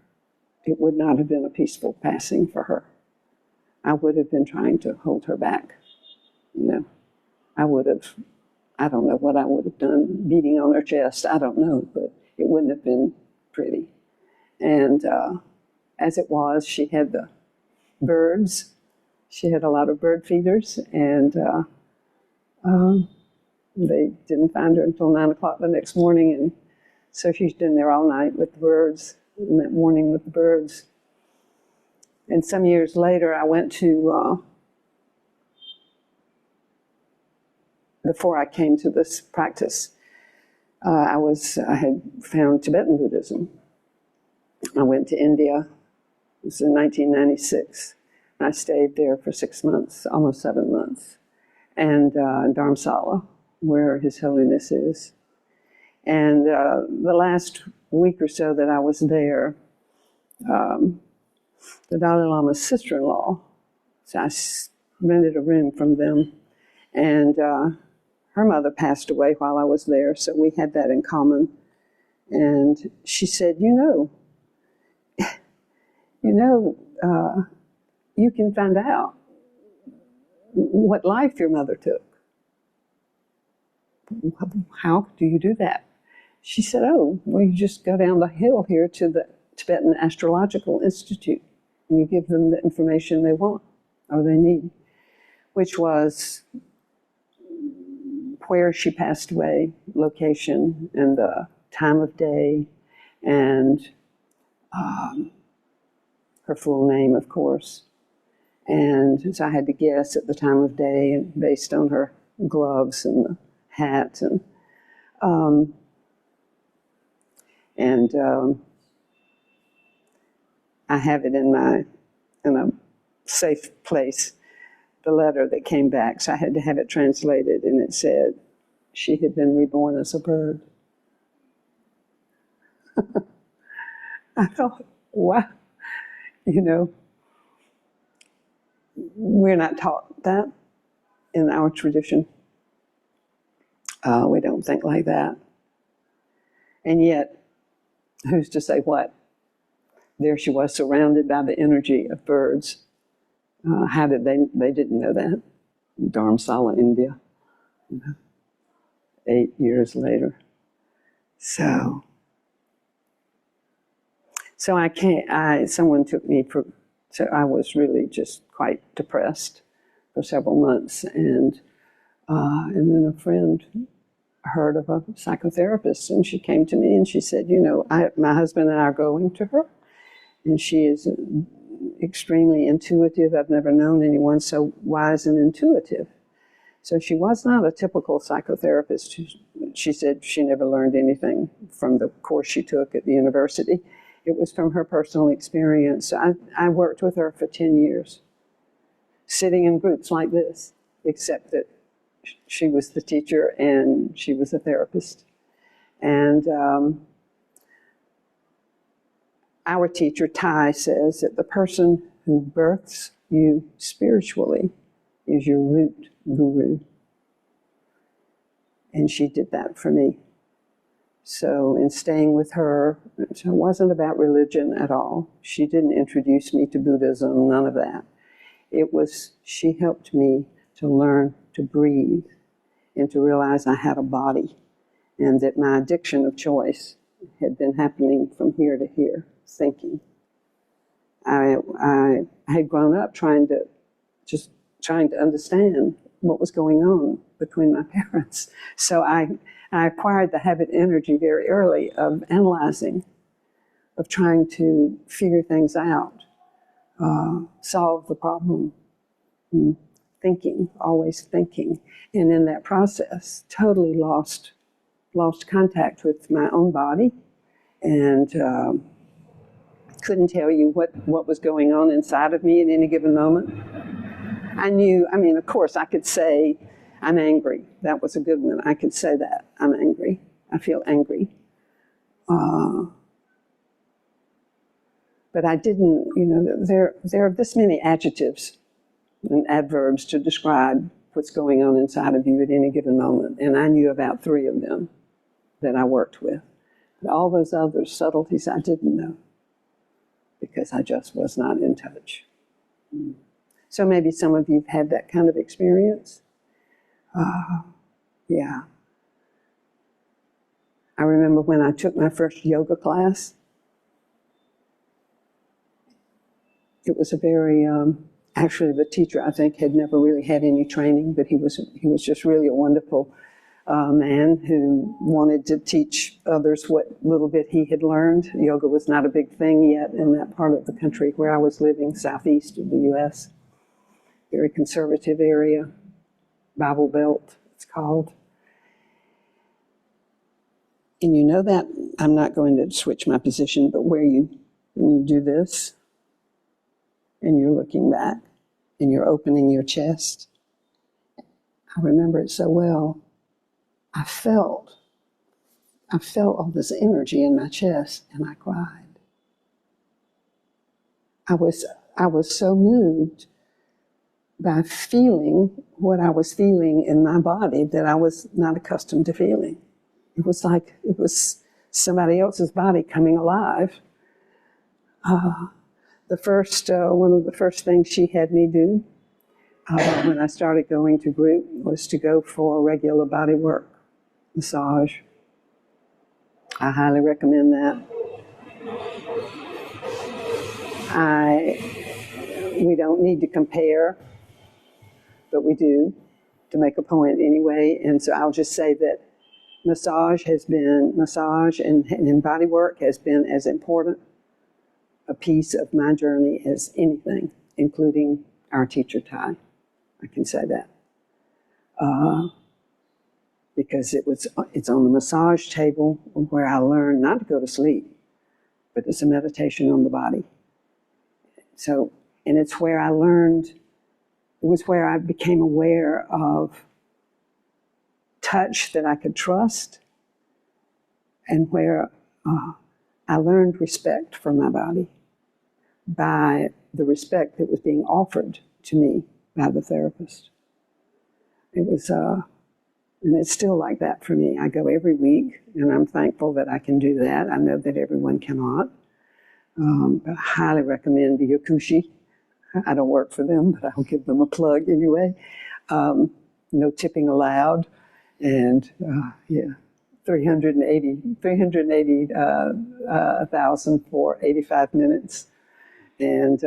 it would not have been a peaceful passing for her. I would have been trying to hold her back. I don't know what I would have done, beating on her chest, I don't know, but it wouldn't have been pretty. And as it was, she had the birds. She had a lot of bird feeders, and they didn't find her until 9 o'clock the next morning, and so she's been there all night with the birds, and that morning with the birds. And some years later, I went to, before I came to this practice, I had found Tibetan Buddhism. I went to India. It was in 1996. I stayed there for 6 months, almost 7 months, and Dharamsala, where His Holiness is. And the last week or so that I was there, the Dalai Lama's sister-in-law, so I rented a room from them, and her mother passed away while I was there, so we had that in common. And she said, you can find out what life your mother took. How do you do that? She said, you just go down the hill here to the Tibetan Astrological Institute, and you give them the information they want or they need, which was where she passed away, location, and the time of day, and her full name, of course. And so I had to guess at the time of day based on her gloves and the hat. And I have it in a safe place, the letter that came back. So I had to have it translated, and it said she had been reborn as a bird. I thought, wow, we're not taught that in our tradition. We don't think like that. And yet, who's to say what? There she was, surrounded by the energy of birds. How did they didn't know that. Dharamsala, India, 8 years later. So someone took me so I was really just quite depressed for several months. And then a friend heard of a psychotherapist, and she came to me and she said, my husband and I are going to her, and she is extremely intuitive. I've never known anyone so wise and intuitive. So she was not a typical psychotherapist. She said she never learned anything from the course she took at the university. It was from her personal experience. So I worked with her for 10 years, sitting in groups like this, except that she was the teacher and she was a therapist. And our teacher, Thai, says that the person who births you spiritually is your root guru. And she did that for me. So in staying with her, it wasn't about religion at all. She didn't introduce me to Buddhism, none of that. It was, she helped me to learn to breathe and to realize I had a body and that my addiction of choice had been happening from here to here, thinking. I had grown up trying to understand what was going on between my parents. So I acquired the habit energy very early of analyzing, of trying to figure things out, solve the problem, thinking, always thinking. And in that process, totally lost contact with my own body and couldn't tell you what was going on inside of me at any given moment. I knew, of course, I could say, I'm angry. That was a good one. I could say that. I'm angry. I feel angry. But I didn't, there are this many adjectives and adverbs to describe what's going on inside of you at any given moment. And I knew about 3 of them that I worked with. But all those other subtleties I didn't know because I just was not in touch. So maybe some of you have had that kind of experience. Yeah. I remember when I took my first yoga class. It was a very, actually the teacher I think had never really had any training, but he was just really a wonderful man who wanted to teach others what little bit he had learned. Yoga was not a big thing yet in that part of the country where I was living, southeast of the U.S. Very conservative area, Bible Belt, it's called. And you know that, I'm not going to switch my position, but when you do this, and you're looking back, and you're opening your chest, I remember it so well. I felt all this energy in my chest, and I cried. I was so moved by feeling what I was feeling in my body that I was not accustomed to feeling. It was like it was somebody else's body coming alive. One of the first things she had me do when I started going to group was to go for regular body work, massage. I highly recommend that. We don't need to compare, but we do to make a point anyway. And so I'll just say that massage and body work has been as important a piece of my journey as anything, including our teacher Thai. I can say that. Because it's on the massage table where I learned not to go to sleep, but it's a meditation on the body. So, and it's where I learned, it was where I became aware of touch that I could trust, and where I learned respect for my body by the respect that was being offered to me by the therapist. It was, and it's still like that for me. I go every week, and I'm thankful that I can do that. I know that everyone cannot. But I highly recommend Yakushi. I don't work for them, but I'll give them a plug anyway. No tipping allowed. And yeah, 380,000 for 85 minutes. And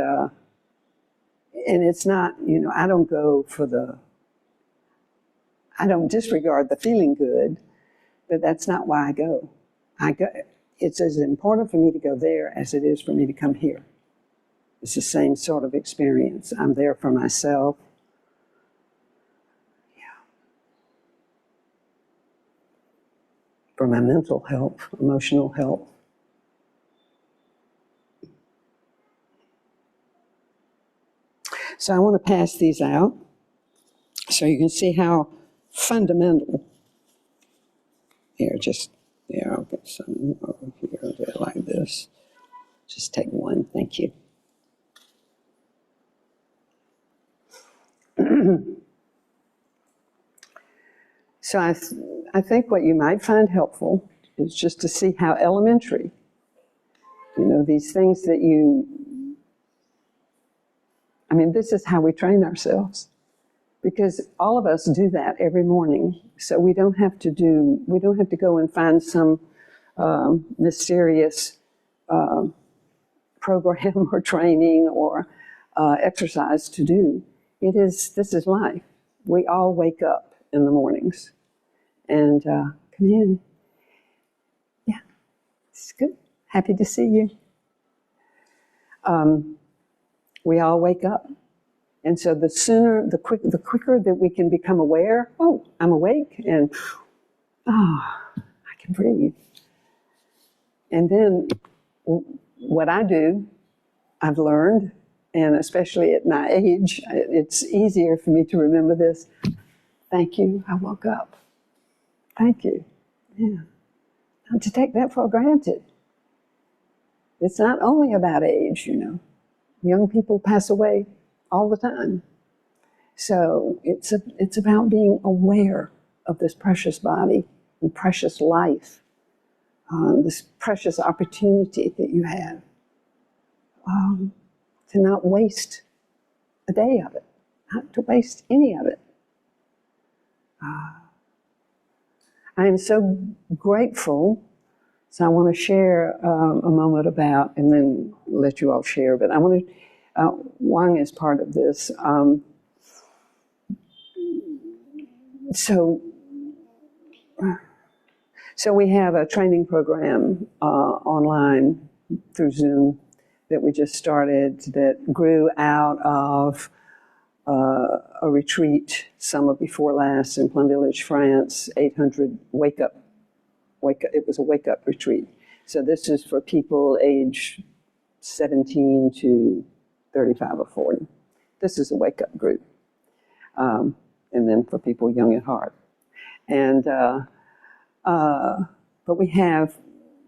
it's not, I don't go for I don't disregard the feeling good, but that's not why I go. It's as important for me to go there as it is for me to come here. It's the same sort of experience. I'm there for myself. Yeah. For my mental health, emotional health. So I want to pass these out so you can see how fundamental. Here, I'll get some over here, I'll do it like this. Just take one, thank you. So I think what you might find helpful is just to see how elementary, these things that this is how we train ourselves, because all of us do that every morning. So we don't have to go and find some mysterious program or training or exercise to do. This is life. We all wake up in the mornings and come in. Yeah, it's good. Happy to see you. We all wake up. And so the quicker that we can become aware, oh, I'm awake, and I can breathe. And then what I do, I've learned, and especially at my age, it's easier for me to remember this. Thank you, I woke up. Thank you. Yeah. Not to take that for granted. It's not only about age, Young people pass away all the time. So it's about being aware of this precious body and precious life, this precious opportunity that you have, to not waste a day of it, not to waste any of it. I am so grateful. So I want to share a moment about, and then let you all share, but I want to, Wang is part of this. So we have a training program online through Zoom that we just started that grew out of a retreat summer before last in Plum Village, France, 800 wake up. It was a wake-up retreat. So this is for people age 17 to 35 or 40. This is a wake-up group. And then for people young at heart. And, but we have,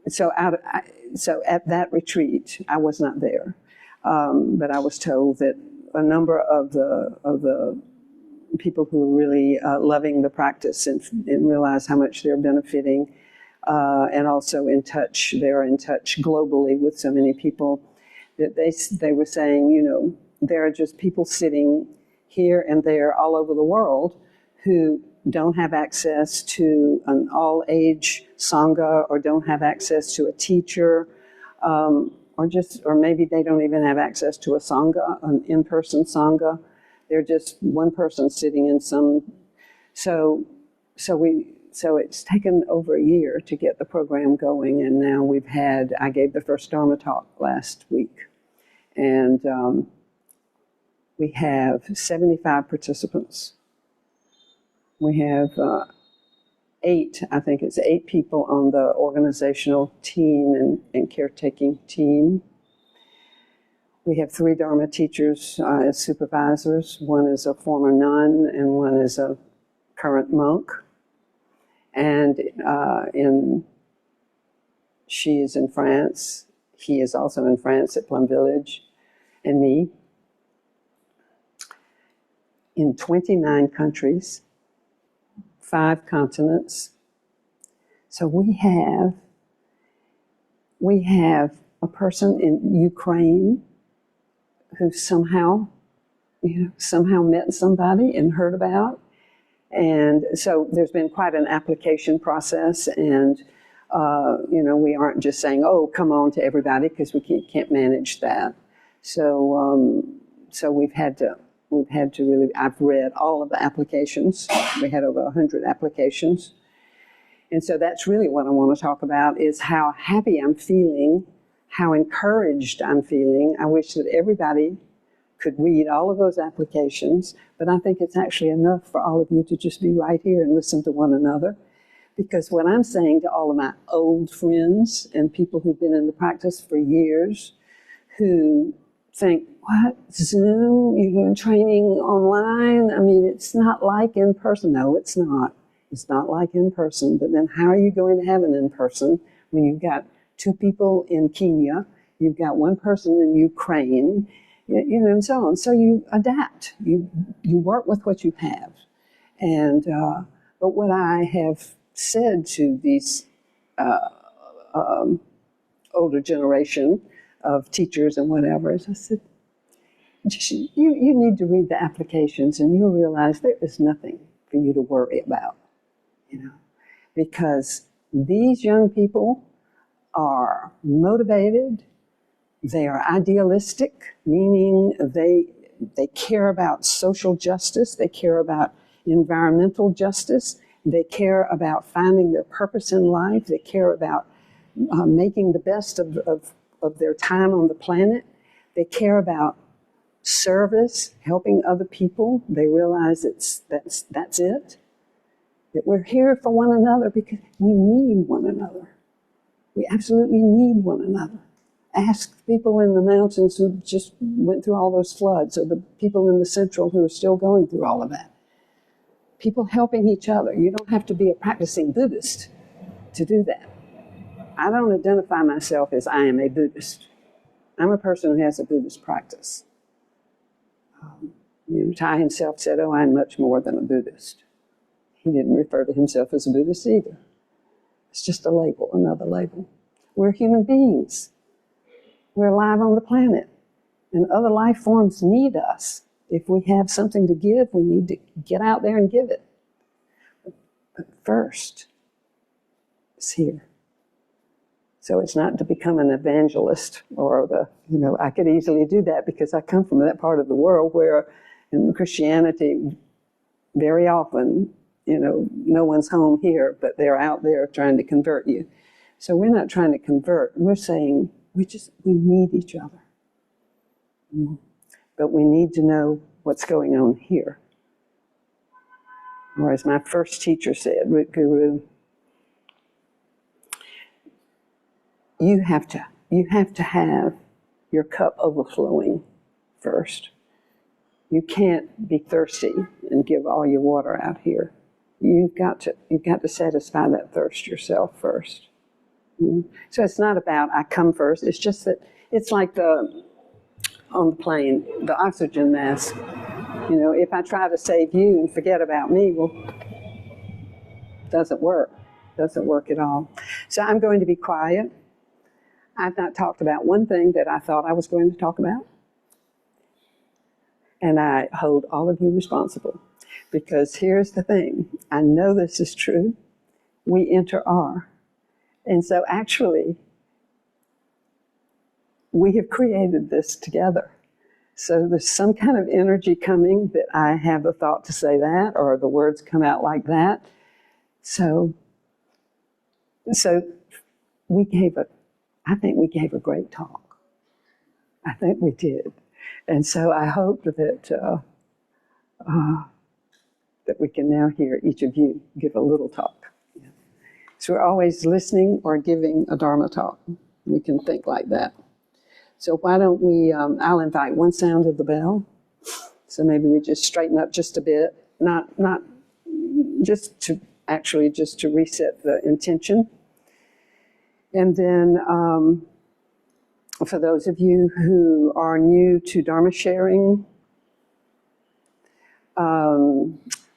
so at that retreat, I was not there. But I was told that a number of the people who are really loving the practice and realize how much they're benefiting, and also they're in touch globally with so many people, that they were saying, there are just people sitting here and there all over the world who don't have access to an all-age Sangha, or don't have access to a teacher, or maybe they don't even have access to a Sangha, an in-person Sangha. They're just one person sitting in some, so it's taken over a year to get the program going, and now I gave the first Dharma talk last week, and we have 75 participants. We have it's eight people on the organizational team and caretaking team. We have 3 Dharma teachers as supervisors. One is a former nun and one is a current monk. And she is in France. He is also in France at Plum Village, and me. In 29 countries, 5 continents. So we have a person in Ukraine who somehow met somebody and heard about. And so there's been quite an application process, and we aren't just saying, "Oh, come on" to everybody, because we can't manage that. So we've had to really. I've read all of the applications. We had over 100 applications, and so that's really what I want to talk about: is how happy I'm feeling, how encouraged I'm feeling. I wish that everybody could read all of those applications, but I think it's actually enough for all of you to just be right here and listen to one another. Because what I'm saying to all of my old friends and people who've been in the practice for years, who think, what, Zoom, you're doing training online? I mean, it's not like in person. No, it's not. It's not like in person. But then how are you going to have an in-person when you've got 2 people in Kenya, you've got 1 person in Ukraine, you know, and so on. So you adapt. You work with what you have. And but what I have said to these older generation of teachers and whatever is, I said, you need to read the applications and you'll realize there is nothing for you to worry about, you know, because these young people are motivated, they are idealistic, meaning they care about social justice, they care about environmental justice, they care about finding their purpose in life, they care about making the best of their time on the planet, they care about service, helping other people. They realize that's it. That we're here for one another because we need one another. We absolutely need one another. Ask people in the mountains who just went through all those floods, or the people in the Central who are still going through all of that. People helping each other. You don't have to be a practicing Buddhist to do that. I don't identify myself as I am a Buddhist. I'm a person who has a Buddhist practice. Thai himself said, "Oh, I'm much more than a Buddhist." He didn't refer to himself as a Buddhist either. It's just a label, another label. We're human beings. We're alive on the planet. And other life forms need us. If we have something to give, we need to get out there and give it. But first, it's here. So it's not to become an evangelist or I could easily do that because I come from that part of the world where in Christianity, very often, no one's home here, but they're out there trying to convert you. So we're not trying to convert. We're saying we need each other. But we need to know what's going on here. Or as my first teacher said, Root Guru, you have to have your cup overflowing first. You can't be thirsty and give all your water out here. You've got to satisfy that thirst yourself first. So it's not about I come first. It's just that it's like on the plane, the oxygen mask. If I try to save you and forget about me, well, doesn't work. Doesn't work at all. So I'm going to be quiet. I've not talked about one thing that I thought I was going to talk about. And I hold all of you responsible. Because here's the thing. I know this is true. We enter are. And so actually, we have created this together. So there's some kind of energy coming that I have the thought to say that, or the words come out like that. So I think we gave a great talk. I think we did. And so I hope that we can now hear each of you give a little talk. So we're always listening or giving a Dharma talk. We can think like that. So why don't we, I'll invite one sound of the bell. So maybe we just straighten up just a bit, not just to reset the intention. And then for those of you who are new to Dharma sharing,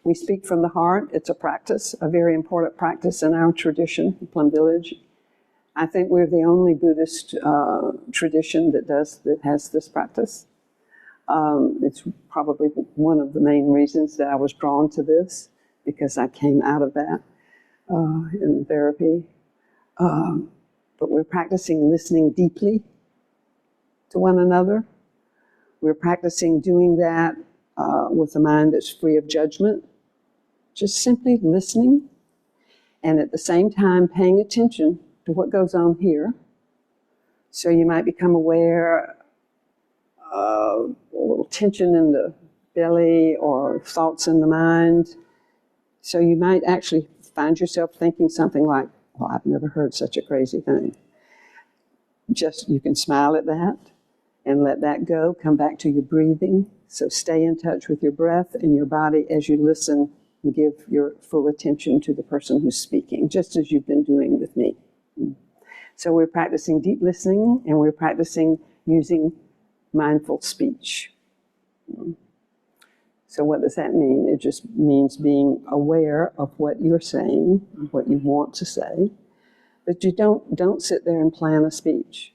we speak from the heart. It's a practice, a very important practice in our tradition, Plum Village. I think we're the only Buddhist tradition that has this practice. It's probably one of the main reasons that I was drawn to this, because I came out of that in therapy. But we're practicing listening deeply to one another. We're practicing doing that with a mind that's free of judgment, just simply listening, and at the same time paying attention to what goes on here. So you might become aware of a little tension in the belly or thoughts in the mind. So you might actually find yourself thinking something like, "Well, I've never heard such a crazy thing." Just, you can smile at that. and let that go. Come back to your breathing. So stay in touch with your breath and your body as you listen and give your full attention to the person who's speaking, just as you've been doing with me. So we're practicing deep listening, and we're practicing using mindful speech. So what does that mean? It just means being aware of what you're saying, what you want to say, but you don't sit there and plan a speech.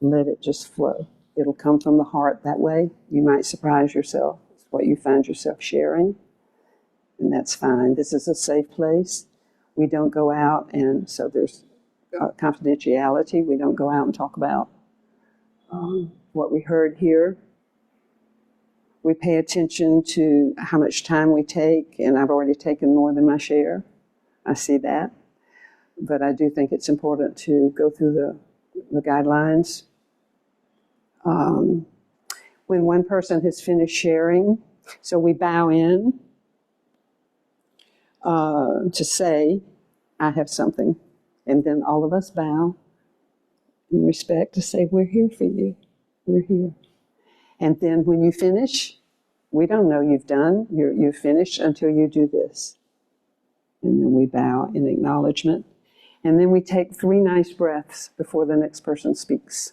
Let it just flow. It'll come from the heart that way. You might surprise yourself with what you find yourself sharing, and that's fine. This is a safe place. We don't go out, and so there's confidentiality. We don't go out and talk about what we heard here. We pay attention to how much time we take, and I've already taken more than my share. I see that. But I do think it's important to go through the guidelines. When one person has finished sharing, so we bow in to say, I have something. And then all of us bow in respect to say, we're here for you. We're here. And then when you finish, we don't know you've done. You've finished until you do this. And then we bow in acknowledgement. And then we take 3 nice breaths before the next person speaks.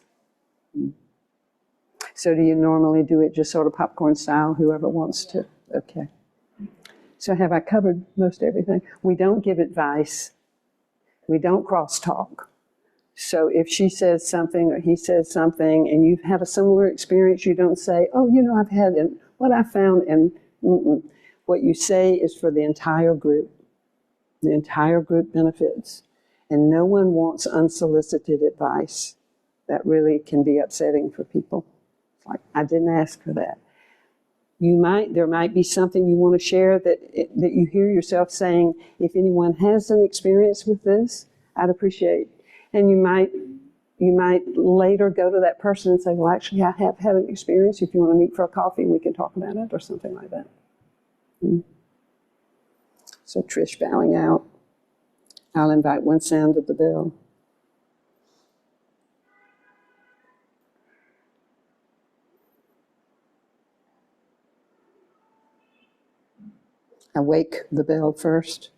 So do you normally do it just sort of popcorn style, whoever wants to? Okay. So have I covered most everything? We don't give advice. We don't crosstalk. So if she says something or he says something and you've had a similar experience, you don't say, oh, I've had what I found. And what you say is for the entire group. The entire group benefits. And no one wants unsolicited advice. That really can be upsetting for people. It's like, I didn't ask for that. There might be something you want to share that you hear yourself saying, if anyone has an experience with this, I'd appreciate. And you might later go to that person and say, well, actually, I have had an experience. If you want to meet for a coffee, we can talk about it, or something like that. So Trish bowing out. I'll invite one sound of the bell. I wake the bell first.